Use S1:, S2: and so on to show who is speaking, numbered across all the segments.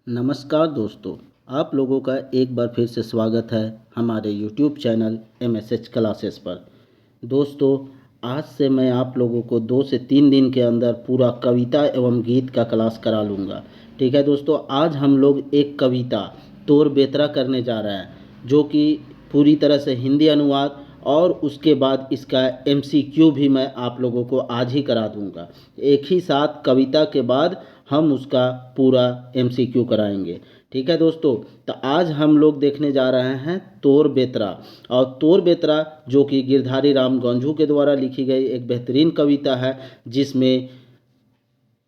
S1: नमस्कार दोस्तों, आप लोगों का एक बार फिर से स्वागत है हमारे YouTube चैनल MSH क्लासेस पर। दोस्तों, आज से मैं आप लोगों को 2 से 3 दिन के अंदर पूरा कविता एवं गीत का क्लास करा लूँगा। ठीक है दोस्तों, आज हम लोग एक कविता तोर बेतरा करने जा रहे हैं, जो कि पूरी तरह से हिंदी अनुवाद और उसके बाद इसका MCQ भी मैं आप लोगों को आज ही करा दूँगा। एक ही साथ कविता के बाद हम उसका पूरा MCQ कराएंगे। ठीक है दोस्तों, तो आज हम लोग देखने जा रहे हैं तोर बेतरा। और तोर बेतरा जो कि गिरधारी राम गंझू के द्वारा लिखी गई एक बेहतरीन कविता है, जिसमें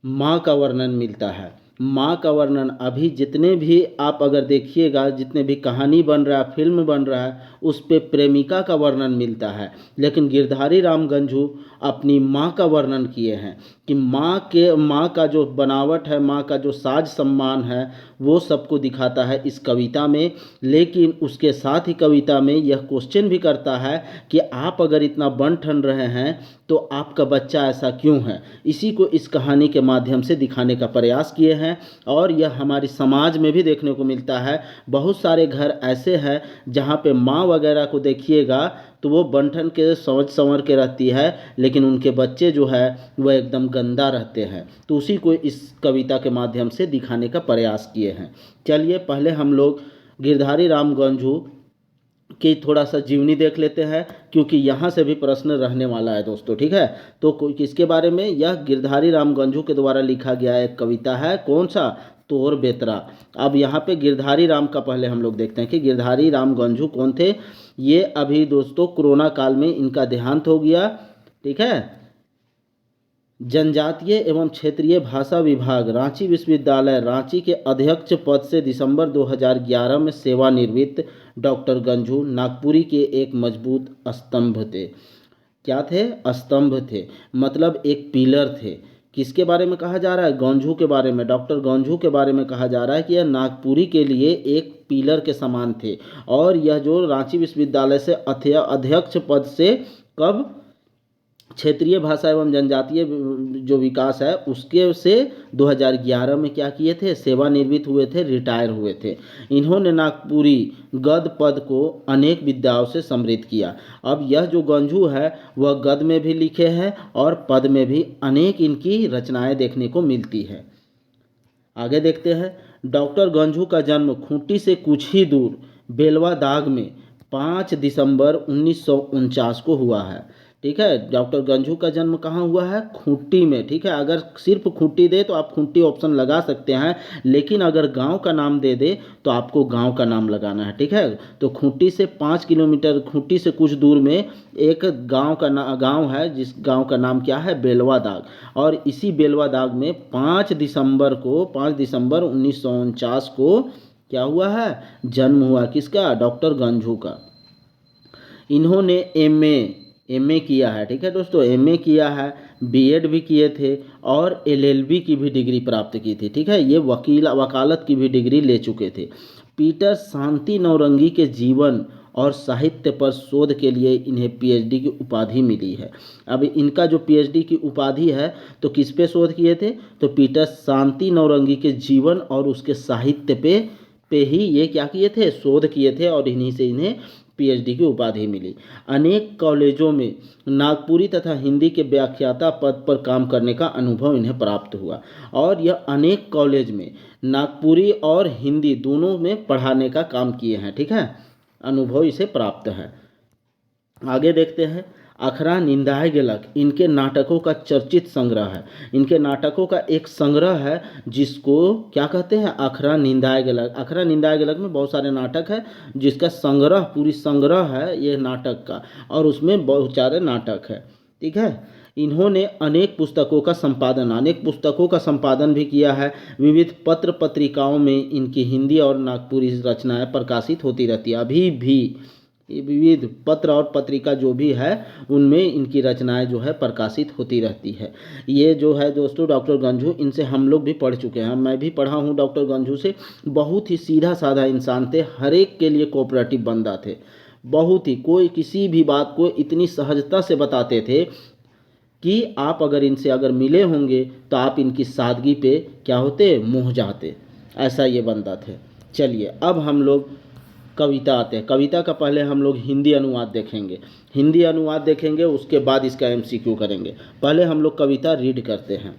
S1: माँ का वर्णन मिलता है। माँ का वर्णन अभी जितने भी आप अगर देखिएगा, जितने भी कहानी बन रहा है, फिल्म बन रहा है, उस पे प्रेमिका का वर्णन मिलता है। लेकिन गिरधारी राम गंझू अपनी माँ का वर्णन किए हैं कि माँ का जो बनावट है, माँ का जो साज सम्मान है, वो सबको दिखाता है इस कविता में। लेकिन उसके साथ ही कविता में यह क्वेश्चन भी करता है कि आप अगर इतना बन ठन रहे हैं तो आपका बच्चा ऐसा क्यों है। इसी को इस कहानी के माध्यम से दिखाने का प्रयास किए हैं। और यह हमारी समाज में भी देखने को मिलता है। बहुत सारे घर ऐसे हैं जहाँ पे माँ वगैरह को देखिएगा तो वो बंठन के समझ संवर के रहती है, लेकिन उनके बच्चे जो है वह एकदम गंदा रहते हैं। तो उसी को इस कविता के माध्यम से दिखाने का प्रयास किए हैं। चलिए पहले हम लोग गिरधारी राम गंझू की थोड़ा सा जीवनी देख लेते हैं, क्योंकि यहाँ से भी प्रश्न रहने वाला है दोस्तों। ठीक है, तो किसके बारे में? यह गिरधारी राम गंझू के द्वारा लिखा गया एक कविता है। कौन सा? तोर बेतरा। अब यहाँ पे गिरधारी राम का पहले हम लोग देखते हैं कि गिरधारी राम गंझू कौन थे। ये अभी दोस्तों कोरोना काल में इनका देहांत हो गया। ठीक है, जनजातीय एवं क्षेत्रीय भाषा विभाग रांची विश्वविद्यालय रांची के अध्यक्ष पद से दिसंबर 2011 में सेवानिवृत्त डॉक्टर गंझू नागपुरी के एक मजबूत स्तंभ थे। क्या थे? स्तंभ थे, मतलब एक पिलर थे। किसके बारे में कहा जा रहा है? गंझू के बारे में, डॉक्टर गंझू के बारे में कहा जा रहा है कि यह नागपुरी के लिए एक पिलर के समान थे। और यह जो रांची विश्वविद्यालय से अध्यक्ष पद से कब? क्षेत्रीय भाषा एवं जनजातीय जो विकास है उसके से 2011 में क्या किए थे? सेवानिवृत्त हुए थे, रिटायर हुए थे। इन्होंने नागपुरी गद्य पद को अनेक विद्याओं से समृद्ध किया। अब यह जो गंझू है वह गद्य में भी लिखे हैं और पद में भी अनेक इनकी रचनाएं देखने को मिलती है। आगे देखते हैं। डॉक्टर गंझू का जन्म खूंटी से कुछ ही दूर बेलवा दाग में 5 दिसंबर 1949 को हुआ है। ठीक है, डॉक्टर गंझू का जन्म कहाँ हुआ है? खूंटी में। ठीक है, अगर सिर्फ खूंटी दे तो आप खूंटी ऑप्शन लगा सकते हैं, लेकिन अगर गांव का नाम दे दे तो आपको गांव का नाम लगाना है। ठीक है, तो खूंटी से 5 किलोमीटर, खूंटी से कुछ दूर में एक गांव है, जिस गांव का नाम क्या है? बेलवा दाग। और इसी बेलवा दाग में 5 दिसंबर 1949 को क्या हुआ है? जन्म हुआ। किसका? डॉक्टर गंझू का। इन्होंने एमए किया है। ठीक है दोस्तों, एमए किया है, बीएड भी किए थे और एलएलबी की भी डिग्री प्राप्त की थी। ठीक है, ये वकालत की भी डिग्री ले चुके थे। पीटर शांति नौरंगी के जीवन और साहित्य पर शोध के लिए इन्हें पीएचडी की उपाधि मिली है। अब इनका जो पीएचडी की उपाधि है तो किस पे शोध किए थे? तो पीटर शांति नौरंगी के जीवन और उसके साहित्य पे ही ये क्या किए थे? शोध किए थे, और इन्हीं से इन्हें पीएचडी की उपाधि मिली। अनेक कॉलेजों में नागपुरी तथा हिंदी के व्याख्याता पद पर काम करने का अनुभव इन्हें प्राप्त हुआ। और यह अनेक कॉलेज में नागपुरी और हिंदी दोनों में पढ़ाने का काम किए हैं। ठीक है, अनुभव इसे प्राप्त है। आगे देखते हैं। अखरा निंदाए गेलक इनके नाटकों का चर्चित संग्रह है। इनके नाटकों का एक संग्रह है जिसको क्या कहते हैं? अखरा निंदाए गेलक। अखरा निंदाए गेलक में बहुत सारे नाटक है, जिसका संग्रह, पूरी संग्रह है ये नाटक का, और उसमें बहुत सारे नाटक है। ठीक है, इन्होंने अनेक पुस्तकों का संपादन भी किया है। विविध पत्र पत्रिकाओं में इनकी हिंदी और नागपुरी रचनाएं प्रकाशित होती रहती है। अभी भी विविध पत्र और पत्रिका जो भी है उनमें इनकी रचनाएं जो है प्रकाशित होती रहती है। ये जो है दोस्तों डॉक्टर गंझू, इनसे हम लोग भी पढ़ चुके हैं, मैं भी पढ़ा हूँ डॉक्टर गंझू से। बहुत ही सीधा साधा इंसान थे, हर एक के लिए कोऑपरेटिव बंदा थे। बहुत ही, कोई किसी भी बात को इतनी सहजता से बताते थे कि आप अगर इनसे मिले होंगे तो आप इनकी सादगी पे क्या होते? मोह जाते। ऐसा ये बनता थे। चलिए अब हम लोग कविता आते हैं। कविता का पहले हम लोग हिंदी अनुवाद देखेंगे। हिंदी अनुवाद देखेंगे उसके बाद इसका एमसीक्यू करेंगे। पहले हम लोग कविता रीड करते हैं।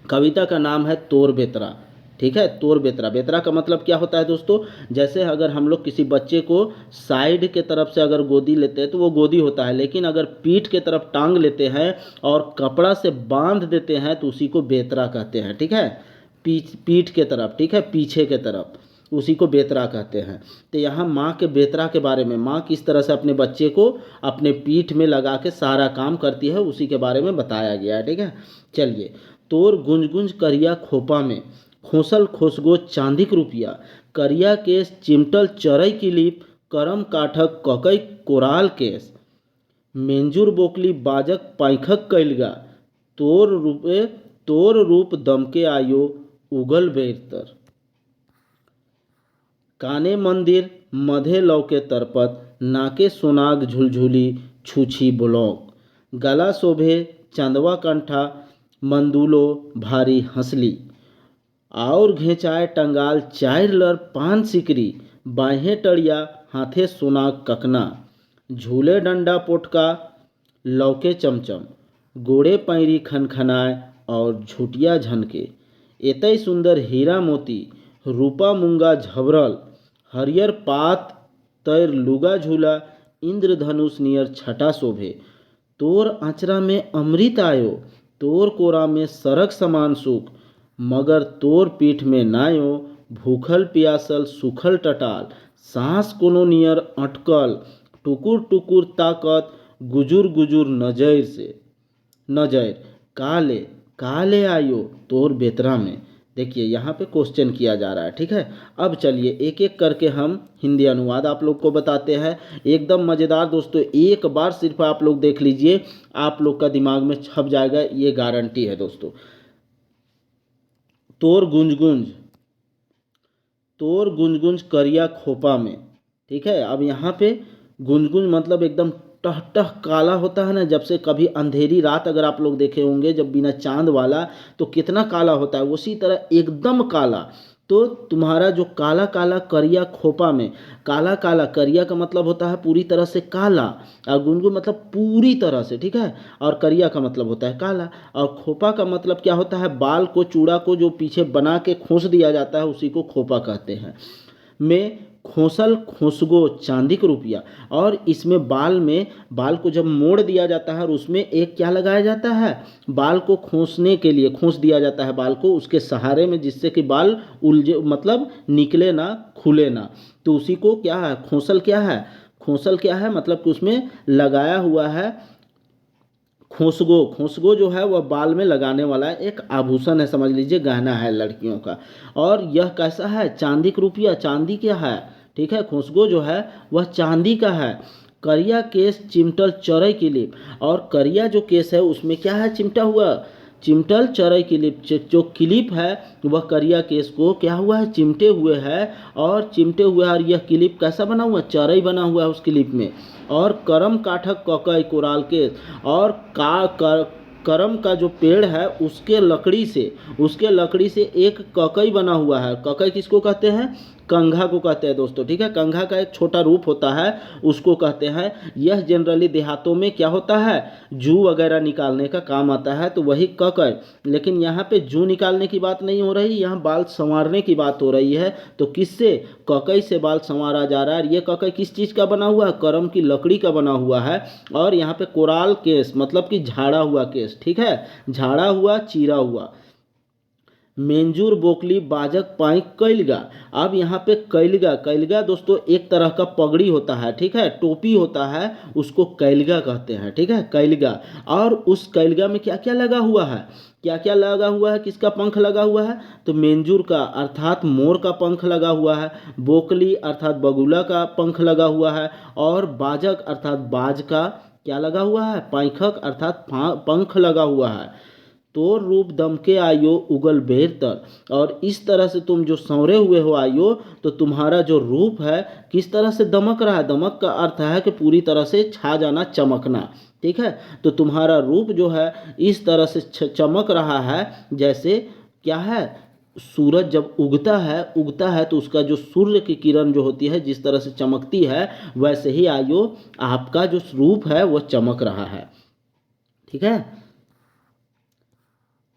S1: कविता का नाम है तोर बेतरा। ठीक है, तोर बेतरा। बेतरा का मतलब क्या होता है दोस्तों? जैसे अगर हम लोग किसी बच्चे को साइड के तरफ से अगर गोदी लेते हैं तो वो गोदी होता है, लेकिन अगर पीठ के तरफ टांग लेते हैं और कपड़ा से बांध देते हैं तो उसी को बेतरा कहते हैं। ठीक है, पीठ के तरफ, ठीक है, पीछे के तरफ, उसी को बेतरा कहते हैं। तो यहाँ माँ के बेतरा के बारे में, माँ किस तरह से अपने बच्चे को अपने पीठ में लगा के सारा काम करती है उसी के बारे में बताया गया है। ठीक है, चलिए। तोर गुंज गुंज करिया खोपा में, खोसल खोसगो चांदिक रुपया, करिया केस चिमटल चरई की लीप, करम काठक ककई कोराल केस, मेंजूर बोकली बाजक पैखक कैलगा, तोर रूप दमके आयो उगल बेरतर, काने मंदिर मधे लौके तरपत, नाके सोनाग झुलझुली छूछी ब्लॉक, गला शोभे चंदवा कंठा मंदूलो भारी हंसली, और घेचाए टंगाल चार लर पान सिकरी, बाहें टड़िया हाथे सोना ककना, झूले डंडा पोटका लौके चमचम, गोड़े पैरी खनखनाए और झुटिया झनके, एतई सुंदर हीरा मोती रूपा मूंगा झबरल, हरियर पात तैर लुगा झूला, इंद्रधनुष नियर छटा शोभे, तोर आँचरा में अमृत आयो, तोर कोरा में सरक समान सुख, मगर तोर पीठ में नायो, भूखल प्यासल सुखल टटाल, सांस कोनो नियर अटकल, टुकुर टुकुर ताकत गुजुर गुजुर नजर से नजर, काले काले आयो तोर बेतरा में। देखिए यहाँ पे क्वेश्चन किया जा रहा है। ठीक है, अब चलिए एक एक करके हम हिंदी अनुवाद आप लोग को बताते हैं। एकदम मज़ेदार दोस्तों, एक बार सिर्फ आप लोग देख लीजिए, आप लोग का दिमाग में छप जाएगा, ये गारंटी है दोस्तों। तोर गुंज गुंज करिया खोपा में। ठीक है, अब यहाँ पे गुंज गुंज मतलब एकदम टह टह काला होता है ना, जब से कभी अंधेरी रात अगर आप लोग देखे होंगे जब बिना चांद वाला तो कितना काला होता है, उसी तरह एकदम काला। तो तुम्हारा जो काला काला करिया खोपा में, काला काला करिया का मतलब होता है पूरी तरह से काला, और गुनगुन मतलब पूरी तरह से। ठीक है, और करिया का मतलब होता है काला, और खोपा का मतलब क्या होता है? बाल को, चूड़ा को जो पीछे बना के खोस दिया जाता है उसी को खोपा कहते हैं। में खोसल खोसगो चांदी का रुपया, और इसमें बाल को जब मोड़ दिया जाता है और उसमें एक क्या लगाया जाता है? बाल को खोसने के लिए खोस दिया जाता है बाल को उसके सहारे में, जिससे कि बाल उलझे मतलब निकले ना, खुले ना। तो उसी को क्या है? खोसल क्या है? खोसल क्या है मतलब कि उसमें लगाया हुआ है खोसगो जो है वह बाल में लगाने वाला है एक आभूषण है, समझ लीजिए गहना है लड़कियों का। और यह कैसा है? चांदी का रुपया। चांदी क्या है? ठीक है, खोसगो जो है वह चांदी का है। करिया केस चिमटल चरई की लिप, और करिया जो केस है उसमें क्या है? चिमटा हुआ, चिमटल चरई की लिप, जो क्लिप है वह करिया केस को क्या हुआ है? चिमटे हुए है, और चिमटे हुए, और यह क्लिप कैसा बना हुआ? चरई बना हुआ है उस क्लिप में। और करम काठक ककई कोराल केस, और करम का जो पेड़ है उसके लकड़ी से एक ककई बना हुआ है। ककई किसको कहते हैं? कंघा को कहते हैं दोस्तों। ठीक है, कंघा का एक छोटा रूप होता है उसको कहते हैं। यह जनरली देहातों में क्या होता है? जू वगैरह निकालने का काम आता है, तो वही ककई। लेकिन यहाँ पे जू निकालने की बात नहीं हो रही, यहाँ बाल संवारने की बात हो रही है। तो किससे? ककई से बाल संवारा जा रहा है। ये ककई किस चीज़ का बना हुआ है? करम की लकड़ी का बना हुआ है। और यहाँ पे कोराल केस मतलब कि झाड़ा हुआ केस। ठीक है, झाड़ा हुआ, चीरा हुआ। मेंजूर बोकली बाजक पाइक कैलगा। अब यहाँ पे कैलगा दोस्तों एक तरह का पगड़ी होता है। ठीक है, टोपी होता है, उसको कैलगा कहते हैं। ठीक है, कैलगा। और उस कैलगा में क्या क्या लगा हुआ है? क्या क्या लगा हुआ है? किसका पंख लगा हुआ है? तो मेंजूर का अर्थात मोर का पंख लगा हुआ है, बोकली अर्थात बगुला का पंख लगा हुआ है, और बाजक अर्थात बाज का क्या लगा हुआ है? पैखक अर्थात पंख लगा हुआ है। तोर रूप दमके आयो उगल बेरतर, और इस तरह से तुम जो संवरे हुए हो आयो, तो तुम्हारा जो रूप है किस तरह से दमक रहा है? दमक का अर्थ है कि पूरी तरह से छा जाना, चमकना। ठीक है, तो तुम्हारा रूप जो है इस तरह से चमक रहा है जैसे क्या है? सूरज जब उगता है तो उसका जो सूर्य की किरण जो होती है जिस तरह से चमकती है, वैसे ही आयो आपका जो रूप है वह चमक रहा है। ठीक है।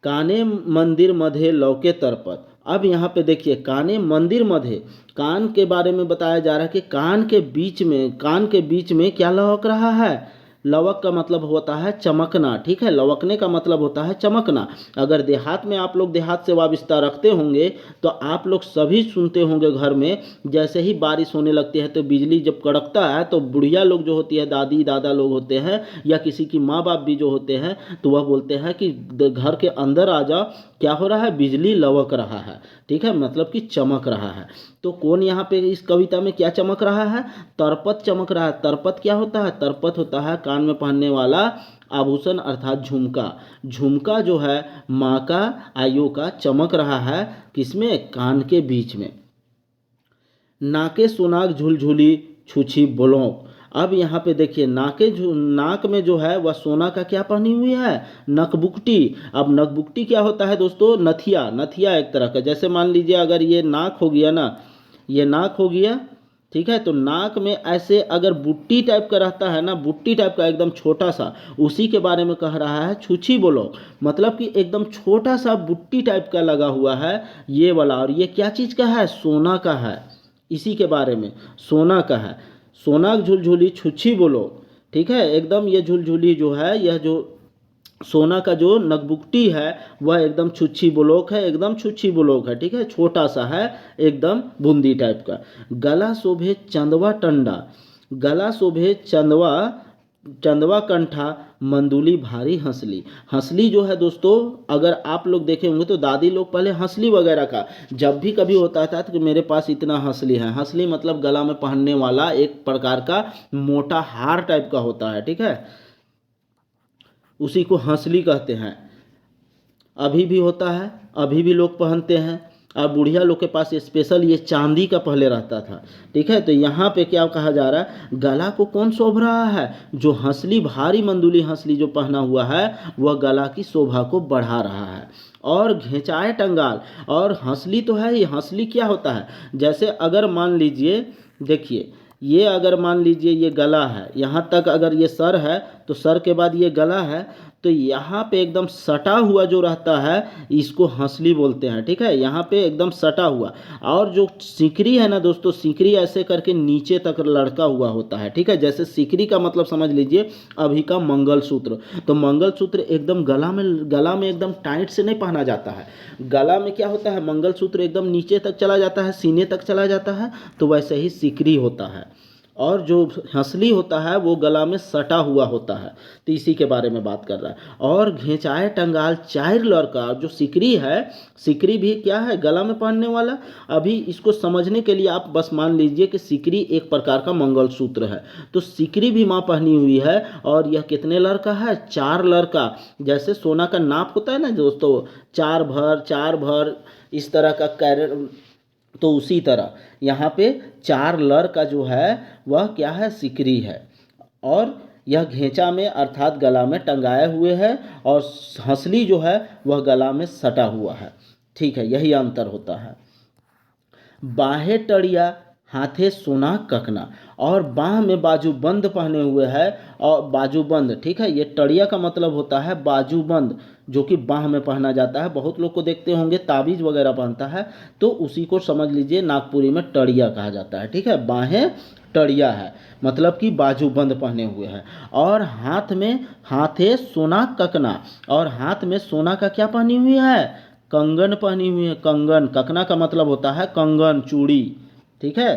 S1: काने मंदिर मध्य लौके तरपत। अब यहाँ पे देखिए, काने मंदिर मध्य, कान के बारे में बताया जा रहा है कि कान के बीच में क्या लौक रहा है। लवक का मतलब होता है चमकना। ठीक है, लवकने का मतलब होता है चमकना। अगर देहात में आप लोग देहात से वाबस्ता रखते होंगे तो आप लोग सभी सुनते होंगे घर में, जैसे ही बारिश होने लगती है तो बिजली जब कड़कता है तो बुढ़िया लोग जो होती है, दादी दादा लोग होते हैं या किसी की माँ बाप भी जो होते हैं, तो वह बोलते हैं कि घर के अंदर आ जाओ, क्या हो रहा है, बिजली लवक रहा है। ठीक है, मतलब कि चमक रहा है। तो कौन यहाँ पे इस कविता में क्या चमक रहा है, तरपत चमक रहा है। तरपत क्या होता है, तरपत होता है कान में पहनने वाला आभूषण अर्थात झुमका। झुमका जो है माँ का, आयु का चमक रहा है किसमें, कान के बीच में। नाके सुनाक झुलझुली छुछी ब्लोक। अब यहाँ पे देखिए, नाक में जो है वह सोना का क्या पहनी हुई है, नकबुकटी। अब नकबुकटी क्या होता है दोस्तों, नथिया। नथिया एक तरह का, जैसे मान लीजिए अगर ये नाक हो गया ना, ये नाक हो गया। ठीक है, तो नाक में ऐसे अगर बुट्टी टाइप का रहता है ना, बुट्टी टाइप का एकदम छोटा सा, उसी के बारे में कह रहा है छुछी बोलो। मतलब कि एकदम छोटा सा बुट्टी टाइप का लगा हुआ है ये वाला। और ये क्या चीज़ का है, सोना का है। इसी के बारे में, सोना का है। सोनाक झुलझुली छुच्छी बोलो। ठीक है, एकदम ये झुलझुली जो है, यह जो सोना का जो नकबुकटी है वह एकदम छुच्छी ब्लॉक है, एकदम छुच्छी ब्लॉक है। ठीक है, छोटा सा है, एकदम बूंदी टाइप का। गला शोभे चंदवा टंडा। गला शोभे चंदवा, चंदवा कंठा मंदुली भारी हंसली। हंसली जो है दोस्तों, अगर आप लोग देखे होंगे तो दादी लोग पहले हंसली वगैरह का जब भी कभी होता था तो मेरे पास इतना हंसली है। हंसली मतलब गला में पहनने वाला एक प्रकार का मोटा हार टाइप का होता है। ठीक है, उसी को हंसली कहते हैं। अभी भी होता है, अभी भी लोग पहनते हैं। और बुढ़िया लोग के पास स्पेशल ये चांदी का पहले रहता था। ठीक है, तो यहाँ पे क्या कहा जा रहा है, गला को कौन शोभ रहा है, जो हंसली, भारी मंदुली हंसली जो पहना हुआ है वह गला की शोभा को बढ़ा रहा है। और घेचाए टंगाल, और हंसली तो है ही, हंसली क्या होता है, जैसे अगर मान लीजिए, देखिए ये अगर मान लीजिए ये गला है, यहाँ तक अगर ये सर है तो सर के बाद ये गला है, तो यहाँ पे एकदम सटा हुआ जो रहता है इसको हंसली बोलते हैं। ठीक है, यहाँ पे एकदम सटा हुआ। और जो सिकरी है ना दोस्तों, सिकरी ऐसे करके नीचे तक लड़का हुआ होता है। ठीक है, जैसे सिकरी का मतलब समझ लीजिए अभी का मंगलसूत्र। तो मंगलसूत्र एकदम गला में एकदम टाइट से नहीं पहना जाता है। गला में क्या होता है, मंगलसूत्र एकदम नीचे तक चला जाता है, सीने तक चला जाता है, तो वैसे ही सिकरी होता है। और जो हंसली होता है वो गला में सटा हुआ होता है। तो इसी के बारे में बात कर रहा है। और घेचाए टंगाल चार लड़का, जो सिकरी है, सिकरी भी क्या है, गला में पहनने वाला। अभी इसको समझने के लिए आप बस मान लीजिए कि सिकरी एक प्रकार का मंगलसूत्र है, तो सिकरी भी माँ पहनी हुई है। और यह कितने लड़का है, चार लड़का। जैसे सोना का नाप होता है ना दोस्तों, चार भर इस तरह का कैरेट, तो उसी तरह यहाँ पे चार लर का जो है वह क्या है, सिकरी है। और यह घेंचा में अर्थात गला में टंगाए हुए है, और हंसली जो है वह गला में सटा हुआ है। ठीक है, यही अंतर होता है। बाहें टड़िया हाथे सोना ककना, और बाह में बाजूबंद पहने हुए है, और बाजूबंद। ठीक है, ये टड़िया का मतलब होता है बाजूबंद, जो कि बाह में पहना जाता है। बहुत लोग को देखते होंगे ताबीज वगैरह पहनता है, तो उसी को समझ लीजिए नागपुरी में टड़िया कहा जाता है। ठीक है, बाहें टड़िया है, मतलब कि बाजूबंद पहने हुए हैं। और हाथे सोना ककना, और हाथ में सोना का क्या पहनी हुई है, कंगन पहनी हुई है। कंगन, ककना का मतलब होता है कंगन, चूड़ी। ठीक है,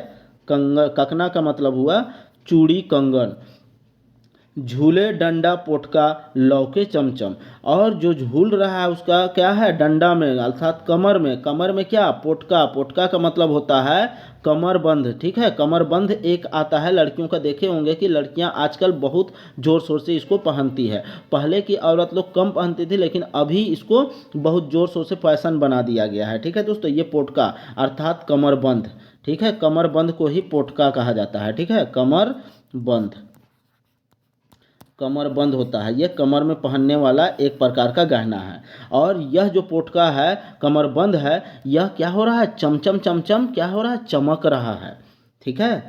S1: ककना का मतलब हुआ चूड़ी, कंगन। झूले डंडा पोटका लौके चमचम, और जो झूल रहा है उसका क्या है, डंडा में अर्थात कमर में। कमर में क्या, पोटका। पोटका का मतलब होता है कमरबंद। ठीक है, कमरबंद एक आता है, लड़कियों का देखे होंगे कि लड़कियां आजकल बहुत जोर शोर से इसको पहनती है। पहले की औरत लोग कम पहनती थी, लेकिन अभी इसको बहुत जोर शोर से फैशन बना दिया गया है। ठीक है दोस्तों, ये पोटका अर्थात कमरबंद। ठीक है, कमरबंद को ही पोटका कहा जाता है। ठीक है, कमरबंद। कमरबंद होता है, ये कमर में पहनने वाला एक प्रकार का गहना है। और यह जो पोटका है, कमरबंद है, यह क्या हो रहा है, चमचम चमचम क्या हो रहा है, चमक रहा है। ठीक है,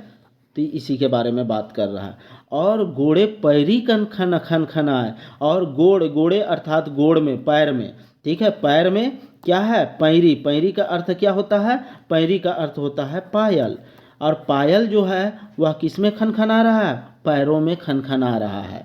S1: तो इसी के बारे में बात कर रहा है। और गोड़े पैरी कन खन खन खनाए, और गोड़, गोड़े अर्थात गोड़ में, पैर में। ठीक है, पैर में क्या है, पैरी। पैरी का अर्थ क्या होता है, पैरी का अर्थ होता है पायल। और पायल जो है वह किस में खनखना रहा है, पैरों में खनखना रहा है।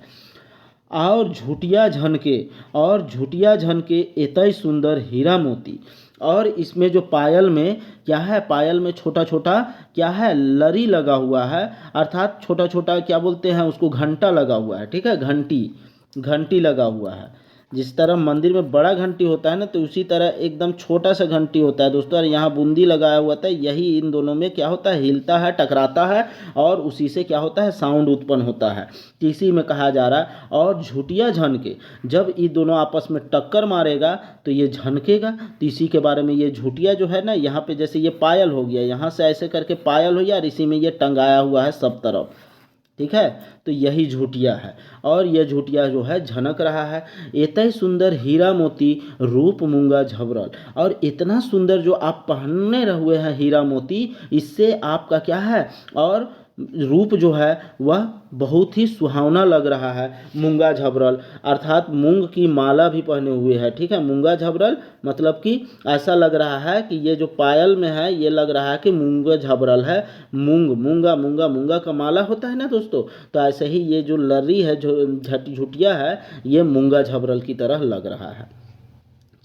S1: और झुटिया झनके, और झुटिया झनके एतई सुंदर हीरा मोती। और इसमें जो पायल में क्या है, पायल में छोटा छोटा क्या है, लरी लगा हुआ है, अर्थात छोटा छोटा क्या बोलते हैं उसको, घंटा लगा हुआ है। ठीक है, घंटी, घंटी लगा हुआ है। जिस तरह मंदिर में बड़ा घंटी होता है ना, तो उसी तरह एकदम छोटा सा घंटी होता है दोस्तों। और यहाँ बूंदी लगाया हुआ था, यही इन दोनों में क्या होता है, हिलता है, टकराता है, और उसी से क्या होता है, साउंड उत्पन्न होता है। तो इसी में कहा जा रहा है। और झुटिया झनके, जब ये दोनों आपस में टक्कर मारेगा तो ये झनकेगा। तो इसी के बारे में, ये झुटिया जो है ना, यहाँ पे जैसे ये पायल हो गया, यहाँ से ऐसे करके पायल हो गया, और इसी में ये टंगाया हुआ है सब तरफ। ठीक है, तो यही झुटिया है। और यह झुटिया जो है झनक रहा है। एतई सुंदर हीरा मोती रूप मूंगा झबरल, और इतना सुंदर जो आप पहनने हुए हैं हीरा मोती, इससे आपका क्या है, और रूप जो है वह बहुत ही सुहावना लग रहा है। मूंगा झबरल अर्थात मूंग की माला भी पहने हुए है। ठीक है, मूंगा झबरल मतलब कि ऐसा लग रहा है कि ये जो पायल में है, ये लग रहा है कि मूंगा झबरल है। मूंग, मूंगा, मूंगा, मूंगा का माला होता है ना दोस्तों, तो ऐसे ही ये जो लर्री है, जो झुटिया है, ये मूंगा झबरल की तरह लग रहा है।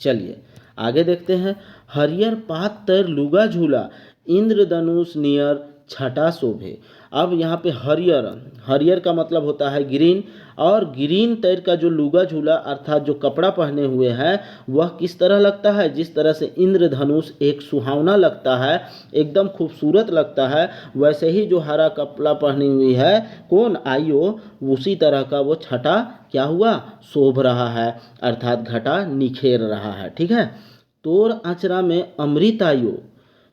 S1: चलिए आगे देखते हैं। हरियर पात तर लुगा झूला, इंद्रधनुष नियर छटा शोभे। अब यहाँ पे हरियर, हरियर का मतलब होता है ग्रीन, और ग्रीन तैर का जो लुगा झूला अर्थात जो कपड़ा पहने हुए हैं, वह किस तरह लगता है, जिस तरह से इंद्रधनुष एक सुहावना लगता है, एकदम खूबसूरत लगता है, वैसे ही जो हरा कपड़ा पहनी हुई है कौन, आइयो, उसी तरह का वो छटा क्या हुआ, शोभ रहा है, अर्थात घटा निखेर रहा है। ठीक है, तोर आँचरा में अमृत आयो।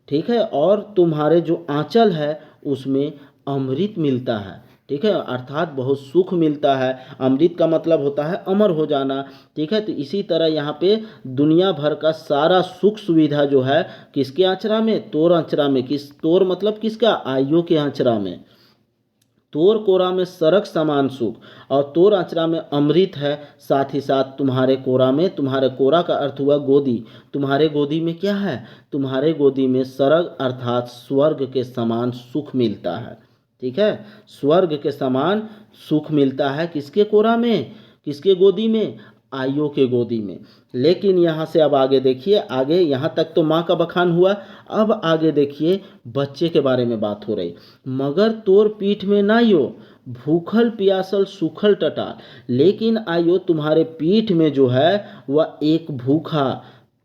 S1: ठीक है, और तुम्हारे जो आंचल है उसमें अमृत मिलता है। ठीक है, अर्थात बहुत सुख मिलता है। अमृत का मतलब होता है अमर हो जाना। ठीक है, तो इसी तरह यहाँ पे दुनिया भर का सारा सुख सुविधा जो है किसके आंचरा में, तोर आंचरा में। किस, तोर मतलब किसका, आइयो के आंचरा में। तोर कोरा में सरक समान सुख, और तोर आंचरा में अमृत है, साथ ही साथ तुम्हारे कोरा में, तुम्हारे कोरा का अर्थ हुआ गोदी, तुम्हारे गोदी में क्या है, तुम्हारे गोदी में सरग अर्थात स्वर्ग के समान सुख मिलता है। ठीक है, स्वर्ग के समान सुख मिलता है किसके कोरा में, किसके गोदी में, आइयो के गोदी में। लेकिन यहाँ से अब आगे देखिए, आगे यहाँ तक तो माँ का बखान हुआ, अब आगे देखिए बच्चे के बारे में बात हो रही। मगर तोर पीठ में नाइयो, भूखल प्यासल सूखल टटाल, लेकिन आइयो तुम्हारे पीठ में जो है वह एक भूखा,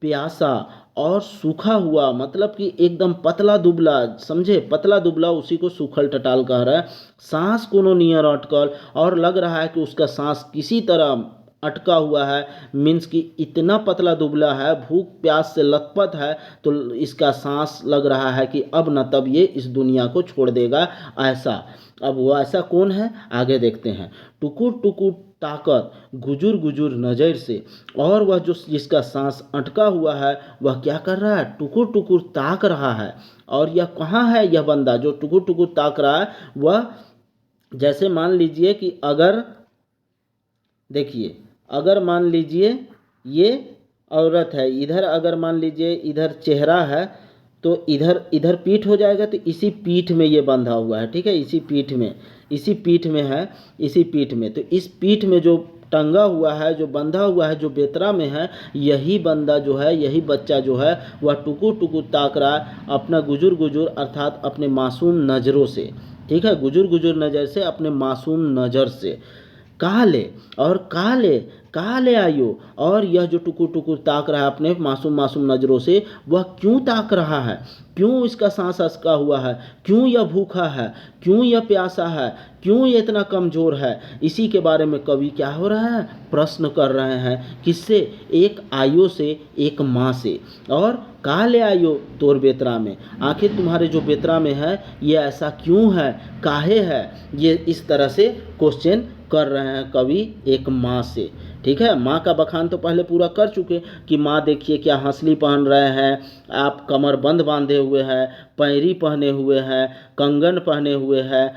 S1: प्यासा और सूखा हुआ, मतलब कि एकदम पतला दुबला, समझे, पतला दुबला, उसी को सूखल टटाल कह रहा है। सांस कोनो नियर अटकल, और लग रहा है कि उसका सांस किसी तरह अटका हुआ है, मीन्स कि इतना पतला दुबला है, भूख प्यास से लथपथ है, तो इसका सांस लग रहा है कि अब न तब ये इस दुनिया को छोड़ देगा, ऐसा। अब वो ऐसा कौन है, आगे देखते हैं। टुकुर टुकुर ताकत गुजुर गुजुर नज़र से, और वह जो जिसका सांस अटका हुआ है वह क्या कर रहा है, टुकुर टुकुर ताक रहा है। और यह कहाँ है, यह बंदा जो टुकुर टुकुर ताक रहा है, वह जैसे मान लीजिए कि अगर, देखिए, अगर मान लीजिए ये औरत है, इधर अगर मान लीजिए इधर चेहरा है, तो इधर इधर पीठ हो जाएगा, तो इसी पीठ में ये बंधा हुआ है। ठीक है, इसी पीठ में, इसी पीठ में है, इसी पीठ में। तो इस पीठ में जो टंगा हुआ है, जो बंधा हुआ है, जो बेतरा में है, यही बंदा जो है, यही बच्चा जो है, वह टुकुर टुकुर ताक रहा है अपना गुजुर गुजुर अर्थात अपने मासूम नज़रों से। ठीक है, गुजुर गुजुर नज़र से, अपने मासूम नज़र से। काले, और काले कहाँ ले आयो, और यह जो टुकुर टुकुर ताक रहा है अपने मासूम मासूम नज़रों से, वह क्यों ताक रहा है, क्यों इसका सांस अटका हुआ है, क्यों यह भूखा है, क्यों यह प्यासा है, क्यों ये इतना कमज़ोर है। इसी के बारे में कवि क्या हो रहा है, प्रश्न कर रहे हैं। किससे, एक आयो से, एक माँ से। और कहाँ ले आयो, तोर बेतरा में, आखिर तुम्हारे जो बेतरा में है ये ऐसा क्यों है, काहे है, ये इस तरह से क्वेश्चन कर रहे हैं कवि एक माँ से। ठीक है, माँ का बखान तो पहले पूरा कर चुके कि माँ देखिए क्या हंसली पहन रहे हैं, आप कमर बंद बांधे हुए हैं, पैरी पहने हुए हैं, कंगन पहने हुए हैं,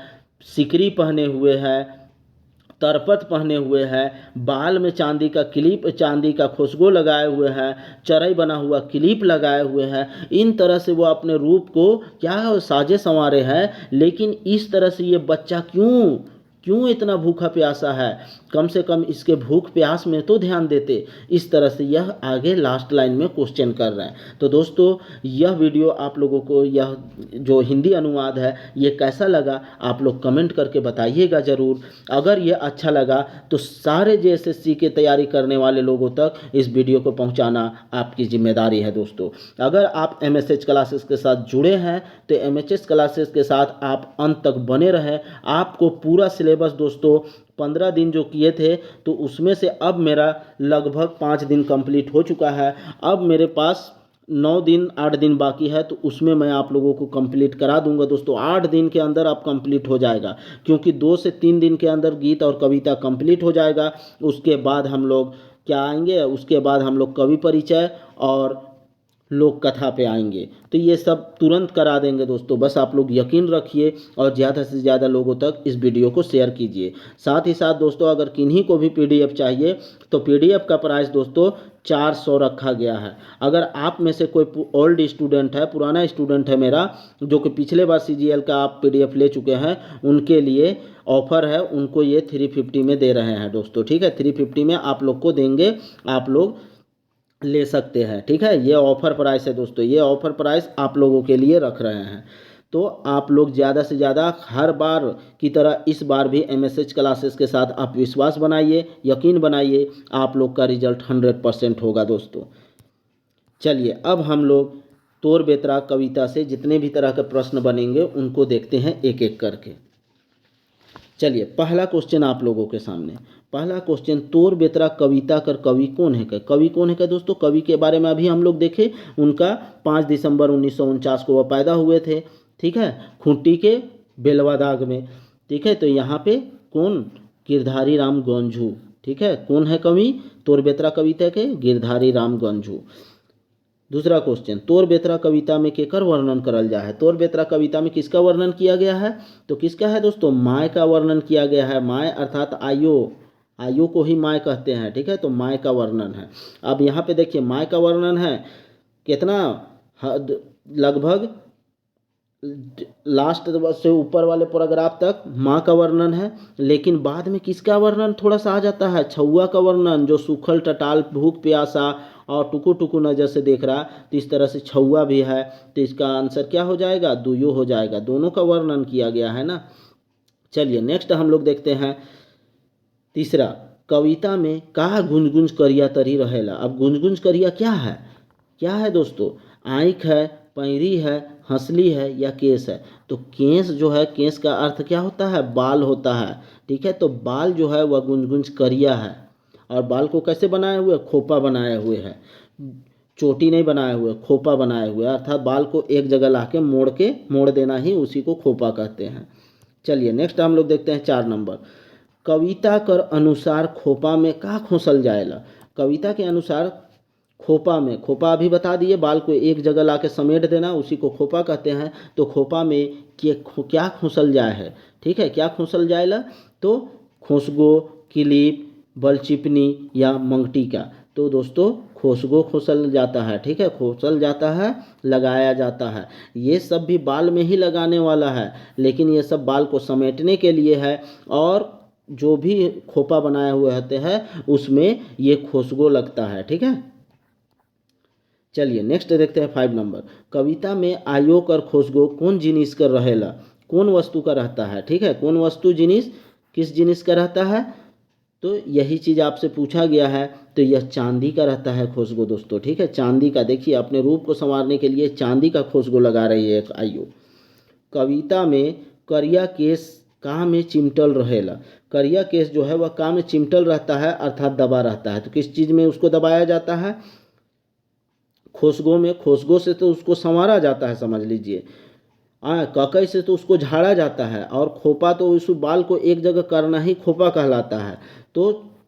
S1: सिकरी पहने हुए हैं, तरपत पहने हुए हैं, बाल में चांदी का क्लिप, चांदी का खुशबू लगाए हुए हैं, चरई बना हुआ क्लिप लगाए हुए हैं। इन तरह से वो अपने रूप को क्या साजे संवारे हैं। लेकिन इस तरह से ये बच्चा क्यों क्यों इतना भूखा प्यासा है, कम से कम इसके भूख प्यास में तो ध्यान देते। इस तरह से यह आगे लास्ट लाइन में क्वेश्चन कर रहे हैं। तो दोस्तों यह वीडियो आप लोगों को, यह जो हिंदी अनुवाद है ये कैसा लगा आप लोग कमेंट करके बताइएगा ज़रूर। अगर ये अच्छा लगा तो सारे JSSC की तैयारी करने वाले लोगों तक इस वीडियो को पहुंचाना आपकी जिम्मेदारी है दोस्तों। अगर आप MSH क्लासेस के साथ जुड़े हैं तो MHS क्लासेस के साथ आप अंत तक बने रहें। आपको पूरा सिलेबस दोस्तों 15 दिन जो किए थे तो उसमें से अब मेरा लगभग 5 दिन कंप्लीट हो चुका है। अब मेरे पास 9 दिन 8 दिन बाकी है, तो उसमें मैं आप लोगों को कंप्लीट करा दूंगा दोस्तों। 8 दिन के अंदर आप कंप्लीट हो जाएगा, क्योंकि 2 से 3 दिन के अंदर गीत और कविता कंप्लीट हो जाएगा। उसके बाद हम लोग क्या आएंगे, उसके बाद हम लोग कवि परिचय और लोक कथा पे आएंगे। तो ये सब तुरंत करा देंगे दोस्तों, बस आप लोग यकीन रखिए और ज़्यादा से ज़्यादा लोगों तक इस वीडियो को शेयर कीजिए। साथ ही साथ दोस्तों अगर किन्हीं को भी PDF चाहिए तो PDF का प्राइस दोस्तों 400 रखा गया है। अगर आप में से कोई ओल्ड स्टूडेंट है, पुराना स्टूडेंट है मेरा, जो कि पिछले बार CGL का आप PDF ले चुके हैं, उनके लिए ऑफ़र है, उनको ये 350 में दे रहे हैं दोस्तों। ठीक है, 350 में आप लोग को देंगे, आप लोग ले सकते हैं। ठीक है, ये ऑफ़र प्राइस है दोस्तों, ये ऑफ़र प्राइस आप लोगों के लिए रख रहे हैं। तो आप लोग ज़्यादा से ज़्यादा हर बार की तरह इस बार भी MSH क्लासेस के साथ आप विश्वास बनाइए, यकीन बनाइए, आप लोग का रिजल्ट 100% होगा दोस्तों। चलिए अब हम लोग तोर बेतरा कविता से जितने भी तरह के प्रश्न बनेंगे उनको देखते हैं एक एक करके। चलिए पहला क्वेश्चन आप लोगों के सामने, पहला क्वेश्चन, तोर बेतरा कविता कर कवि कौन है क्या। कवि कौन है क्या दोस्तों, कवि के बारे में अभी हम लोग देखे, उनका 5 दिसंबर 1949 को वह पैदा हुए थे। ठीक है, खूंटी के बेलवा दाग में। ठीक है, तो यहाँ पे कौन, गिरधारी राम गंझू। ठीक है, कौन है कवि तोर बेतरा कविता के, गिरधारी राम गंझू। दूसरा क्वेश्चन, तोर बेतरा कविता में केकर वर्णन करल जा है। तोर बेतरा कविता में किसका वर्णन किया गया है, तो किसका है दोस्तों, माय का वर्णन किया गया है। माय अर्थात आयो, आयु को ही माय कहते हैं। ठीक है, तो माय का वर्णन है। अब यहाँ पे देखिए माय का वर्णन है कितना, लगभग लास्ट से ऊपर वाले पैराग्राफ तक माँ का वर्णन है। लेकिन बाद में किसका वर्णन थोड़ा सा आ जाता है, छुआ का वर्णन, जो सूखल टटाल भूख प्यासा और टुकु टुकु नज़र से देख रहा, तो इस तरह से छुआ भी है। तो इसका आंसर क्या हो जाएगा, दुयो हो जाएगा। दोनों का वर्णन किया गया है ना। चलिए नेक्स्ट हम लोग देखते हैं तीसरा, कविता में का गुंज करिया तरी रहेला। अब गुंज करिया क्या है, क्या है दोस्तों, आँख है, पैरी है, हंसली है या केस है। तो केस जो है, केस का अर्थ क्या होता है, बाल होता है। ठीक है, तो बाल जो है वह गुंज करिया है। और बाल को कैसे बनाए हुए, खोपा बनाए हुए है, चोटी नहीं बनाए हुए, खोपा बनाए हुए, अर्थात बाल को एक जगह ला के मोड़ देना ही उसी को खोपा कहते हैं। चलिए नेक्स्ट हम लोग देखते हैं 4 नंबर, कविता कर अनुसार खोपा में का खोसल जाएला। कविता के अनुसार खोपा में, खोपा अभी बता दिए, बाल को एक जगह ला के समेट देना उसी को खोपा कहते हैं। तो खोपा में क्या खोसल जाए है। ठीक है, क्या खोसल जाएला, तो खोसगो, क्लिप, बलचिपनी या मंगटी का। तो दोस्तों खोसगो खोसल जाता है। ठीक है, खोसल जाता है, लगाया जाता है। ये सब भी बाल में ही लगाने वाला है, लेकिन ये सब बाल को समेटने के लिए है। और जो भी खोपा बनाए हुए होते हैं उसमें ये खोसगो लगता है। ठीक है, चलिए नेक्स्ट देखते हैं 5 नंबर, कविता में आयो कर खोसगो कौन जिनिस कर रहेला, कौन वस्तु का रहता है। ठीक है, कौन वस्तु जिनिस, किस जिनिस का रहता है, तो यही चीज़ आपसे पूछा गया है, तो यह चांदी का रहता है खोशगो दोस्तों। ठीक है, चांदी का। देखिए अपने रूप को संवारने के लिए चांदी का खोशगो लगा रही है एक आयु। कविता में करिया केस का में चिमटल रहेला। करिया केस जो है वह का में चिमटल रहता है अर्थात दबा रहता है। तो किस चीज़ में उसको दबाया जाता है? खोशगो में। खोशगो से तो उसको संवारा जाता है, समझ लीजिए। ककई से तो उसको झाड़ा जाता है, और खोपा तो उस बाल को एक जगह करना ही खोपा कहलाता है। तो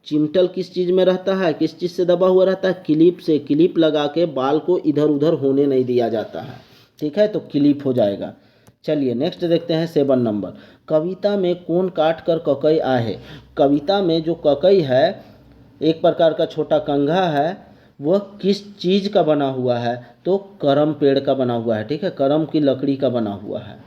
S1: चिमटल किस चीज़ में रहता है, किस चीज़ से दबा हुआ रहता है? क्लिप से। क्लिप लगा के बाल को इधर उधर होने नहीं दिया जाता है। ठीक है, तो क्लिप हो जाएगा। चलिए नेक्स्ट देखते हैं 7 नंबर। कविता में कौन काट कर ककई आहे। कविता में जो ककई है एक प्रकार का छोटा कंघा है, वह किस चीज़ का बना हुआ है? तो करम पेड़ का बना हुआ है। ठीक है, करम की लकड़ी का बना हुआ है।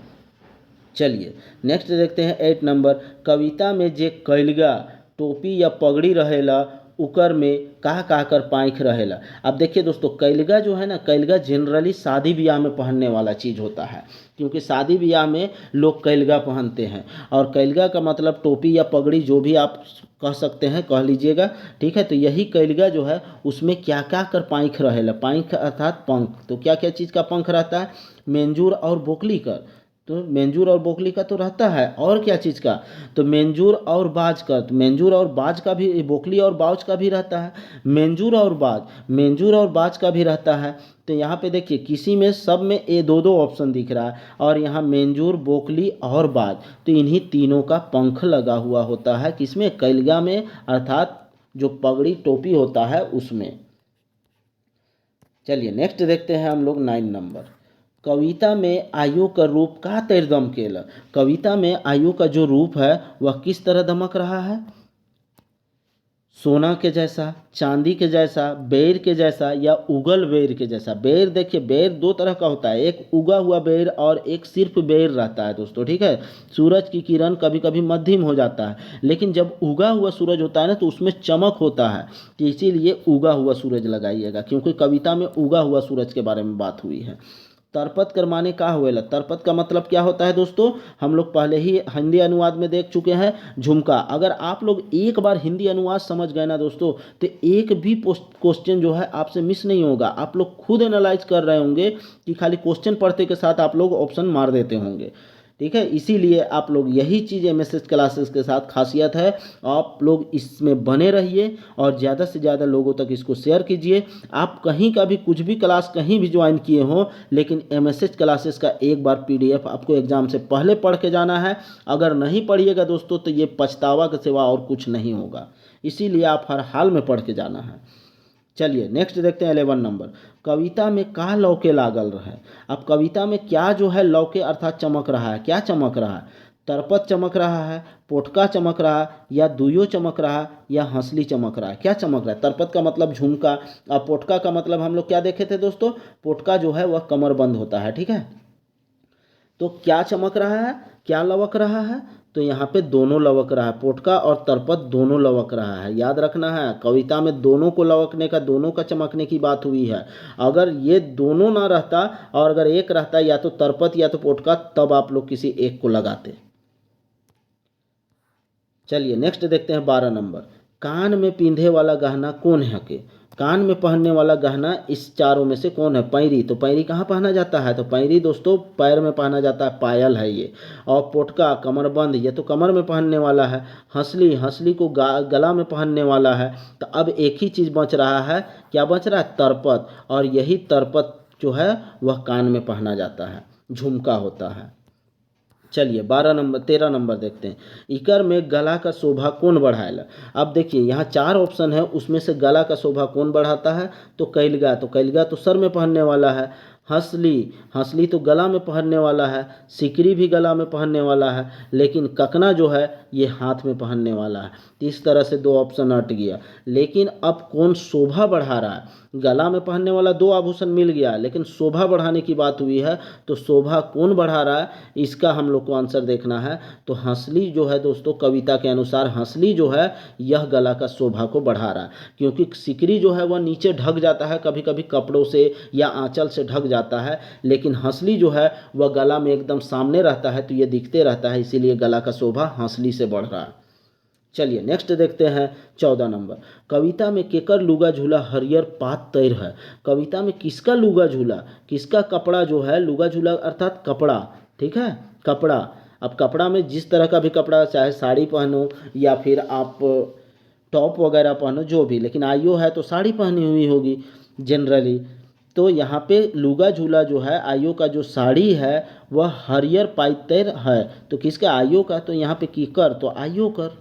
S1: चलिए नेक्स्ट देखते हैं 8 नंबर। कविता में जे कैलगा टोपी या पगड़ी रहेला उकर में कहा कर पाँख रहेला। अब देखिए दोस्तों, कैलगा जो है ना, कैलगा जनरली शादी ब्याह में पहनने वाला चीज़ होता है, क्योंकि शादी ब्याह में लोग कैलगा पहनते हैं। और कैलगा का मतलब टोपी या पगड़ी जो भी आप कह सकते हैं, कह लीजिएगा। ठीक है, तो यही कैलगा जो है उसमें क्या क्या कर पाँख रहेला। पाँख अर्थात पंख। तो क्या क्या चीज़ का पंख रहता है? मेंजूर और बोकली का। तो मेंजूर और बोकली का तो रहता है, और क्या चीज़ का? तो मेंजूर और बाज का। तो मेंजूर और बाज का भी, बोकली और बाज का भी रहता है। मेंजूर और बाज, मेंजूर और बाज का भी रहता है। तो यहाँ पे देखिए किसी में सब में ये दो दो ऑप्शन दिख रहा है, और यहाँ मेंजूर, बोकली और बाज, तो इन्हीं तीनों का पंख लगा हुआ होता है। किसमें? कैलगा में, अर्थात जो पगड़ी टोपी होता है उसमें। चलिए नेक्स्ट देखते हैं हम लोग 9 नंबर। कविता में आयु का रूप का तैर दमकेला। कविता में आयु का जो रूप है वह किस तरह दमक रहा है? सोना के जैसा, चांदी के जैसा, बेर के जैसा, या उगल बेर के जैसा। बेर देखिए, बेर दो तरह का होता है, एक उगा हुआ बेर और एक सिर्फ बेर रहता है दोस्तों। ठीक है, सूरज की किरण कभी कभी मध्यम हो जाता है, लेकिन जब उगा हुआ सूरज होता है ना तो उसमें चमक होता है। तो इसीलिए उगा हुआ सूरज लगाइएगा, क्योंकि कविता में उगा हुआ सूरज के बारे में बात हुई है। तरपत कर माने का होएला। तरपत का मतलब क्या होता है दोस्तों? हम लोग पहले ही हिंदी अनुवाद में देख चुके हैं, झुमका। अगर आप लोग एक बार हिंदी अनुवाद समझ गए ना दोस्तों, तो एक भी क्वेश्चन जो है आपसे मिस नहीं होगा। आप लोग खुद एनालाइज कर रहे होंगे कि खाली क्वेश्चन पढ़ते के साथ आप लोग ऑप्शन मार देते होंगे। ठीक है, इसीलिए आप लोग, यही चीज़ एमएसएस क्लासेस के साथ खासियत है। आप लोग इसमें बने रहिए और ज़्यादा से ज़्यादा लोगों तक इसको शेयर कीजिए। आप कहीं का भी कुछ भी क्लास कहीं भी ज्वाइन किए हों, लेकिन एमएसएस क्लासेस का एक बार पीडीएफ आपको एग्ज़ाम से पहले पढ़ के जाना है। अगर नहीं पढ़िएगा दोस्तों तो ये पछतावा के सिवा और कुछ नहीं होगा। इसीलिए आप हर हाल में पढ़ के जाना है। चलिए नेक्स्ट देखते हैं 11 नंबर। कविता में का लौके लागल रहे। अब कविता में क्या जो है लौके अर्थात चमक रहा है। क्या चमक रहा है? तरपत चमक रहा है, पोटका चमक रहा है, या दुयो चमक रहा है, या हंसली चमक रहा है। क्या चमक रहा है? तरपत का मतलब झुमका, और पोटका का मतलब हम लोग क्या देखे थे दोस्तों? पोटका जो है वह कमर बंद होता है। ठीक है, तो क्या चमक रहा है, क्या लवक रहा है? तो यहाँ पे दोनों लवक रहा है, पोटका और तरपत दोनों लवक रहा है। याद रखना है, कविता में दोनों को लवकने का, दोनों का चमकने की बात हुई है। अगर ये दोनों ना रहता और अगर एक रहता, या तो तरपत या तो पोटका, तब आप लोग किसी एक को लगाते। चलिए नेक्स्ट देखते हैं 12 नंबर। कान में पिंधे वाला गहना कौन है के। कान में पहनने वाला गहना इस चारों में से कौन है? पैरी। तो पैरी कहाँ पहना जाता है? तो पैरी दोस्तों पैर में पहना जाता है, पायल है ये। और पोटका, कमरबंद, ये तो कमर में पहनने वाला है। हंसली, हंसली को गला में पहनने वाला है। तो अब एक ही चीज़ बच रहा है, क्या बच रहा है? तरपत। और यही तरपत जो है वह कान में पहना जाता है, झुमका होता है। चलिए 13 नंबर देखते हैं। इकर में गला का शोभा कौन बढ़ाएला। अब देखिए यहाँ 4 ऑप्शन है, उसमें से गला का शोभा कौन बढ़ाता है? तो कैलगा। तो कैलगा तो सर में पहनने वाला है। हंसली, हंसली तो गला में पहनने वाला है। सिकरी भी गला में पहनने वाला है, लेकिन ककना जो है ये हाथ में पहनने वाला है। तो इस तरह से 2 ऑप्शन हट गया। लेकिन अब कौन शोभा बढ़ा रहा है? गला में पहनने वाला 2 आभूषण मिल गया, लेकिन शोभा बढ़ाने की बात हुई है, तो शोभा कौन बढ़ा रहा है, इसका हम लोग को आंसर देखना है। तो हंसली जो है दोस्तों, कविता के अनुसार हंसली जो है यह गला का शोभा को बढ़ा रहा है, क्योंकि सिकरी जो है वह नीचे ढक जाता है, कभी कभी कपड़ों से या आंचल से ढक जाता है, लेकिन हंसली जो है वह गला में एकदम सामने रहता है, तो ये दिखते रहता है, इसीलिए गला का शोभा हंसली से बढ़ रहा है। चलिए नेक्स्ट देखते हैं 14 नंबर। कविता में केकर लुगा झूला हरियर पात तैर है। कविता में किसका लुगा झूला, किसका कपड़ा जो है, लुगा झूला अर्थात कपड़ा, ठीक है, कपड़ा। अब कपड़ा में जिस तरह का भी कपड़ा, चाहे साड़ी पहनो या फिर आप टॉप वगैरह पहनो, जो भी, लेकिन आइयो है तो साड़ी पहनी हुई होगी जनरली। तो यहाँ पे लुगा झूला जो है, आइयो का जो साड़ी है वह हरियर पाइतर है। तो किसका, आइयो का। तो यहाँ पे कीकर, तो आइयो कर,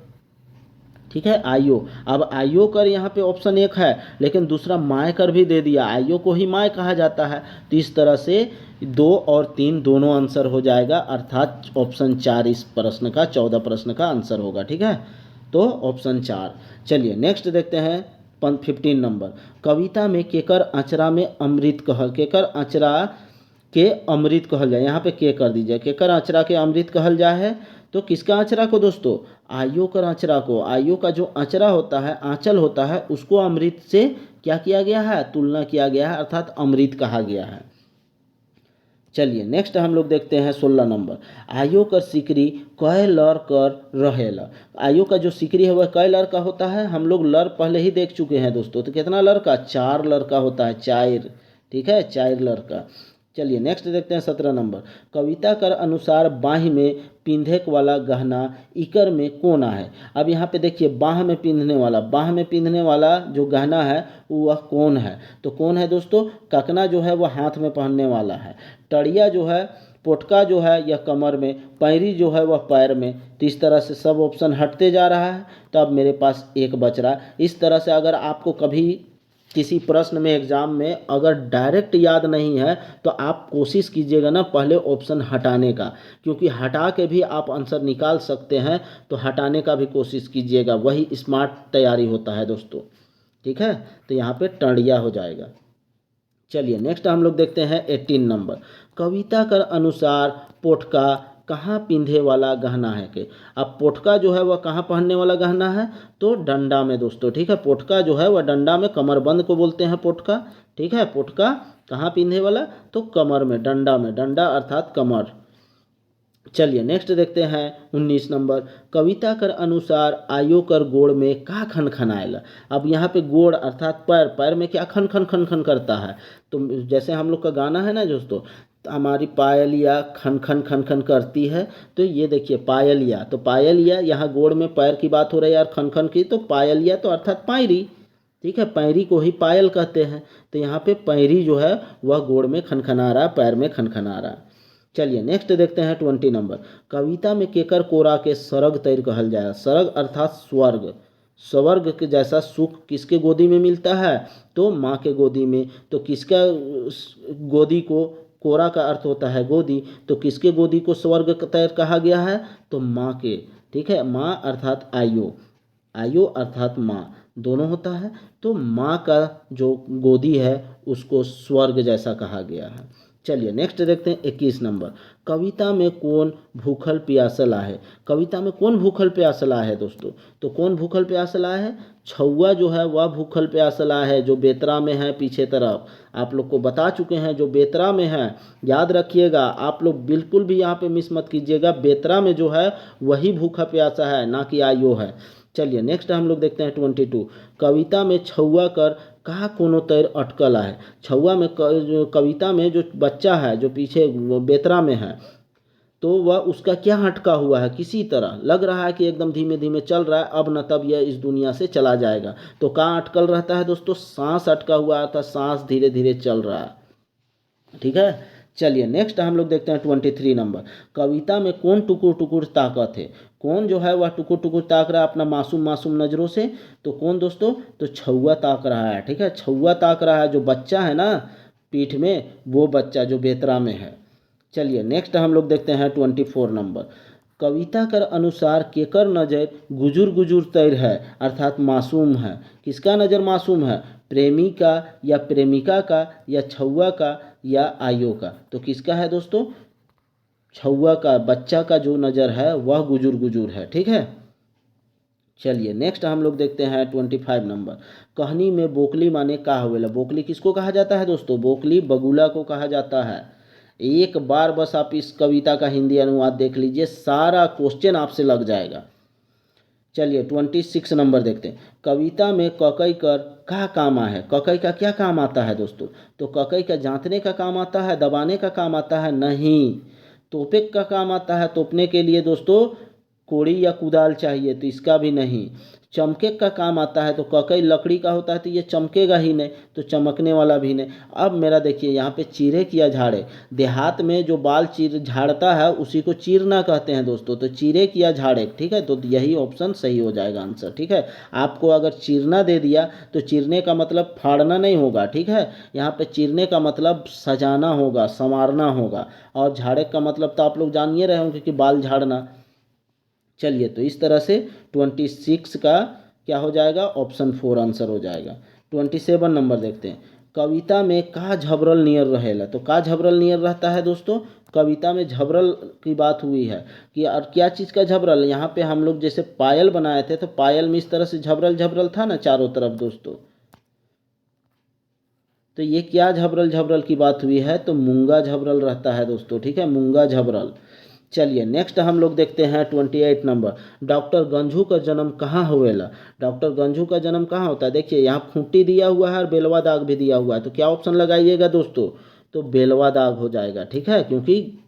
S1: ठीक है, आइयो। अब आइयो कर यहाँ पे ऑप्शन एक है, लेकिन दूसरा माय कर भी दे दिया, आइयो को ही माय कहा जाता है। तो इस तरह से 2 और 3 दोनों आंसर हो जाएगा, अर्थात ऑप्शन 4 इस प्रश्न का, 14 प्रश्न का आंसर होगा, ठीक है। तो ऑप्शन 4। चलिए नेक्स्ट देखते हैं 15 नंबर। कविता में केकर अचरा में अमृत कहल, केकर अचरा के अमृत कहल जाए। यहाँ पे के कर दीजिए, केकर अचरा के अमृत कहल जाए है। तो किसका अचरा को दोस्तों, आइयो कर अचरा को। आइयो का जो अचरा होता है, आंचल होता है, उसको अमृत से क्या किया गया है, तुलना किया गया है, अर्थात अमृत कहा गया है। चलिए नेक्स्ट हम लोग देखते हैं 16 नंबर। आयो कर सिकरी कय लर कर रहेला। आयो का जो सिकरी है वह कय लर का होता है, हम लोग लर पहले ही देख चुके हैं दोस्तों। तो कितना लर का, 4 लर का होता है, 4, ठीक है, 4 लर का। चलिए नेक्स्ट देखते हैं 17 नंबर। कविता कर अनुसार बाह में पिंधे वाला गहना इकर में कोना है। अब यहाँ पे देखिए, बाह में पिंधने वाला, बाह में पिंधने वाला जो गहना है वह कौन है। तो कौन है दोस्तों, ककना जो है वह हाथ में पहनने वाला है, टड़िया जो है, पोटका जो है यह कमर में, पैरी जो है वह पैर में। तो इस तरह से सब ऑप्शन हटते जा रहा है। तो अब मेरे पास एक बच रहा है। इस तरह से अगर आपको कभी किसी प्रश्न में एग्जाम में अगर डायरेक्ट याद नहीं है तो आप कोशिश कीजिएगा ना पहले ऑप्शन हटाने का, क्योंकि हटा के भी आप आंसर निकाल सकते हैं। तो हटाने का भी कोशिश कीजिएगा, वही स्मार्ट तैयारी होता है दोस्तों, ठीक है। तो यहाँ पे टंडिया हो जाएगा। चलिए नेक्स्ट हम लोग देखते हैं 18 नंबर। कविता कर अनुसार पोटका कहाँ पिंधे वाला गहना है के। अब पोटका जो है वह कहाँ पहनने वाला गहना है, तो डंडा में दोस्तों, ठीक है। पोटका जो है वह डंडा में, कमरबंद को बोलते हैं पोटका, ठीक है। पोटका कहाँ पिंधे वाला, तो कमर में, डंडा में, डंडा अर्थात कमर। चलिए नेक्स्ट देखते हैं 19 नंबर। कविता कर अनुसार आयो कर गोड़ में का खन खनाएला। अब यहाँ पे गोड़ अर्थात पैर, पैर में क्या खन खन खन खन करता है। तो जैसे हम लोग का गाना है ना दोस्तों, हमारी पायलिया खन खन खन खन करती है। तो ये देखिए पायलिया, तो पायलिया, यहाँ गोड़ में पैर की बात हो रही है यार, खन खन की, तो पायलिया तो अर्थात पायरी, ठीक है, पैरी को ही पायल कहते हैं। तो यहाँ पे पैरी जो है वह गोड़ में खनखना रहा, पैर में खनखना रहा। चलिए नेक्स्ट देखते हैं 20 नंबर। कविता में केकर कोरा के सरग तैर कहल जाए। सरग अर्थात स्वर्ग, स्वर्ग के जैसा सुख किसके गोदी में मिलता है, तो माँ के गोदी में। तो किसका गोदी को, कोरा का अर्थ होता है गोदी, तो किसके गोदी को स्वर्ग तैर कहा गया है, तो माँ के, ठीक है। माँ अर्थात आयु, आयु अर्थात माँ, दोनों होता है। तो माँ का जो गोदी है उसको स्वर्ग जैसा कहा गया है। चलिए नेक्स्ट देखते हैं 21 नंबर। कविता में कौन भूखल प्यासला है। कविता में कौन भूखल प्यासला है दोस्तों, तो कौन भूखल प्यासला है, छौआ जो है वह भूखल प्यासला है, जो बेतरा में है पीछे तरफ। आप लोग को बता चुके हैं जो बेतरा में है, याद रखिएगा, आप लोग बिल्कुल भी यहाँ पे मिस मत कीजिएगा। बेतरा में जो है वही भूखा प्यासा है, ना कि आयो है। चलिए नेक्स्ट हम लोग देखते हैं 22। कविता में छौआ कर कहा कोनो तैर अटकल है। छौआ में कविता में जो बच्चा है जो पीछे बेतरा में है, तो वह उसका क्या अटका हुआ है, किसी तरह लग रहा है कि एकदम धीमे धीमे चल रहा है, अब न तब यह इस दुनिया से चला जाएगा। तो कहाँ अटकल रहता है दोस्तों, सांस अटका हुआ था, सांस धीरे धीरे चल रहा है, ठीक है। चलिए नेक्स्ट हम लोग देखते हैं 23 नंबर। कविता में कौन टुकुर टुकुर ताकत है। कौन जो है वह टुकुर टुकुर ताक रहा है अपना मासूम मासूम नज़रों से, तो कौन दोस्तों, तो छौआ ताक रहा है, ठीक है। छौआ ताक रहा है, जो बच्चा है ना पीठ में, वो बच्चा जो बेतरा में है। चलिए नेक्स्ट हम लोग देखते हैं 24 नंबर। कविता कर अनुसार केकर नज़र गुजुर गुजुर तैर है, अर्थात मासूम है। किसका नज़र मासूम है, प्रेमी का या प्रेमिका का या छौआ का या आयो का। तो किसका है दोस्तों, छौआ का, बच्चा का जो नज़र है वह गुजुर गुजुर है, ठीक है। चलिए नेक्स्ट हम लोग देखते हैं 25 नंबर। कहानी में बोकली माने का होवेला। बोकली किसको कहा जाता है दोस्तों, बोकली बगुला को कहा जाता है। एक बार बस आप इस कविता का हिंदी अनुवाद देख लीजिए, सारा क्वेश्चन आपसे लग जाएगा। चलिए 26 नंबर देखते हैं। कविता में ककई कर का काम है। ककई का क्या काम आता है दोस्तों? तो ककई का जांतने का काम आता है, दबाने का काम आता है? नहीं। तोपे का काम आता है, तोपने के लिए दोस्तों कोड़ी या कुदाल चाहिए, तो इसका भी नहीं। चमके का काम आता है, तो ककई लकड़ी का होता है तो ये चमकेगा ही नहीं, तो चमकने वाला भी नहीं। अब मेरा देखिए यहाँ पे चीरे किया झाड़े। देहात में जो बाल चीर झाड़ता है उसी को चीरना कहते हैं दोस्तों, तो चीरे किया झाड़े, ठीक है, तो यही ऑप्शन सही हो जाएगा आंसर, ठीक है। आपको अगर चीरना दे दिया तो चीरने का मतलब फाड़ना नहीं होगा, ठीक है। यहाँ पे चीरने का मतलब सजाना होगा, संवारना होगा, और झाड़े का मतलब तो आप लोग जान ही रहे होंगे कि बाल झाड़ना। चलिए, तो इस तरह से 26 का क्या हो जाएगा? ऑप्शन 4 आंसर हो जाएगा। 27 नंबर देखते हैं। कविता में का झबरल नियर रहेला। तो का झबरल नियर रहता है दोस्तों? कविता में झबरल की बात हुई है कि और क्या चीज़ का झबरल? यहाँ पे हम लोग जैसे पायल बनाए थे तो पायल में इस तरह से झबरल झबरल था ना चारों तरफ दोस्तों, तो ये क्या झबरल झबरल की बात हुई है? तो मूंगा झबरल रहता है दोस्तों, ठीक है, मूंगा झबरल। चलिए नेक्स्ट हम लोग देखते हैं 28 नंबर। डॉक्टर गंझू का जन्म कहाँ हुएला? डॉक्टर गंझू का जन्म कहाँ होता है? देखिए यहाँ खूंटी दिया हुआ है और बेलवा दाग भी दिया हुआ है, तो क्या ऑप्शन लगाइएगा दोस्तों? तो बेलवा दाग हो जाएगा, ठीक है, क्योंकि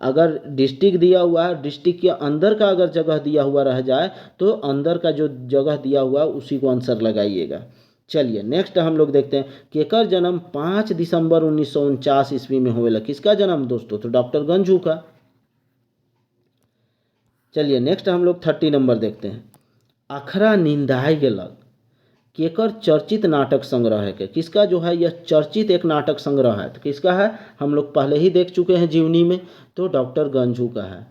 S1: अगर डिस्ट्रिक्ट दिया हुआ है, डिस्ट्रिक्ट के अंदर का अगर जगह दिया हुआ रह जाए तो अंदर का जो जगह दिया हुआ है उसी को आंसर लगाइएगा। चलिए नेक्स्ट हम लोग देखते हैं। केकर जन्म 5 दिसंबर 1949 ईस्वी में हुएला। किसका जन्म दोस्तों? तो डॉक्टर गंझू का। चलिए नेक्स्ट हम लोग 30 नंबर देखते हैं। अखरा निंदाई गेलक केकर चर्चित नाटक संग्रह है। के किसका जो है यह चर्चित एक नाटक संग्रह है, तो किसका है? हम लोग पहले ही देख चुके हैं जीवनी में, तो डॉक्टर गंझू का है।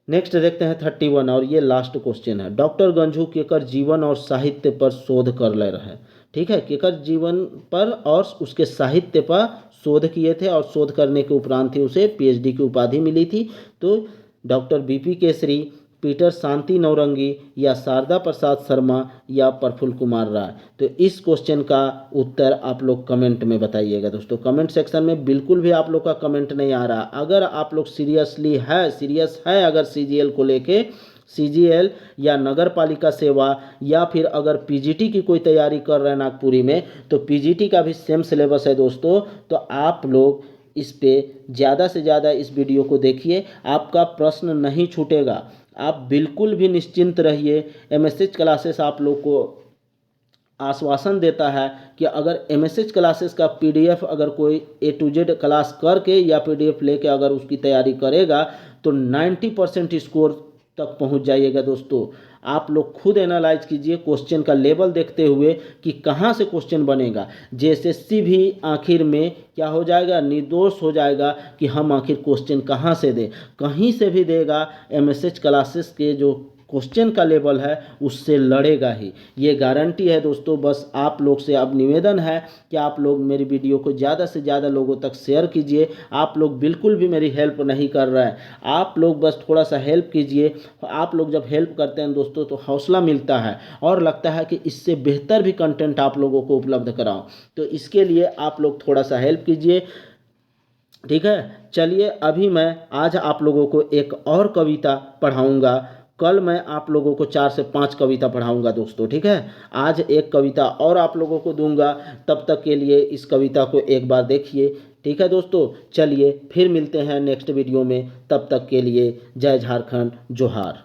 S1: नेक्स्ट देखते हैं 31 और ये लास्ट क्वेश्चन है। डॉक्टर गंझू केकर जीवन और साहित्य पर शोध कर ले रहे, ठीक है, केकर जीवन पर और उसके साहित्य पर शोध किए थे, और शोध करने के उपरांत ही उसे पीएचडी की उपाधि मिली थी। तो डॉक्टर बीपी केसरी, पीटर शांति नौरंगी, या शारदा प्रसाद शर्मा, या प्रफुल्ल कुमार राय। तो इस क्वेश्चन का उत्तर आप लोग कमेंट में बताइएगा दोस्तों। कमेंट सेक्शन में बिल्कुल भी आप लोग का कमेंट नहीं आ रहा। अगर आप लोग सीरियस है अगर सीजीएल को लेके, सीजीएल या नगर पालिका सेवा, या फिर अगर पीजीटी की कोई तैयारी कर रहे हैं नागपुरी में, तो पीजीटी का भी सेम सिलेबस है दोस्तों। तो आप लोग इस पे ज़्यादा से ज़्यादा इस वीडियो को देखिए, आपका प्रश्न नहीं छूटेगा। आप बिल्कुल भी निश्चिंत रहिए। एमएसएच क्लासेस आप लोग को आश्वासन देता है कि अगर एमएसएच क्लासेस का पीडीएफ अगर कोई A to Z क्लास करके या पीडीएफ लेके अगर उसकी तैयारी करेगा तो 90% स्कोर तक पहुंच जाइएगा दोस्तों। आप लोग खुद एनालाइज कीजिए क्वेश्चन का लेवल देखते हुए कि कहाँ से क्वेश्चन बनेगा। जेएसएससी भी आखिर में क्या हो जाएगा? निर्दोष हो जाएगा कि हम आखिर क्वेश्चन कहाँ से दें। कहीं से भी देगा, एमएसएच क्लासेस के जो क्वेश्चन का लेवल है उससे लड़ेगा ही, ये गारंटी है दोस्तों। बस आप लोग से अब निवेदन है कि आप लोग मेरी वीडियो को ज़्यादा से ज़्यादा लोगों तक शेयर कीजिए। आप लोग बिल्कुल भी मेरी हेल्प नहीं कर रहे हैं, आप लोग बस थोड़ा सा हेल्प कीजिए। आप लोग जब हेल्प करते हैं दोस्तों तो हौसला मिलता है और लगता है कि इससे बेहतर भी कंटेंट आप लोगों को उपलब्ध कराऊं। तो इसके लिए आप लोग थोड़ा सा हेल्प कीजिए, ठीक है। चलिए अभी मैं आज आप लोगों को एक और कविता पढ़ाऊंगा। कल मैं आप लोगों को 4 से 5 कविता पढ़ाऊंगा दोस्तों, ठीक है। आज एक कविता और आप लोगों को दूंगा, तब तक के लिए इस कविता को एक बार देखिए, ठीक है दोस्तों। चलिए फिर मिलते हैं नेक्स्ट वीडियो में, तब तक के लिए जय झारखंड, जोहार।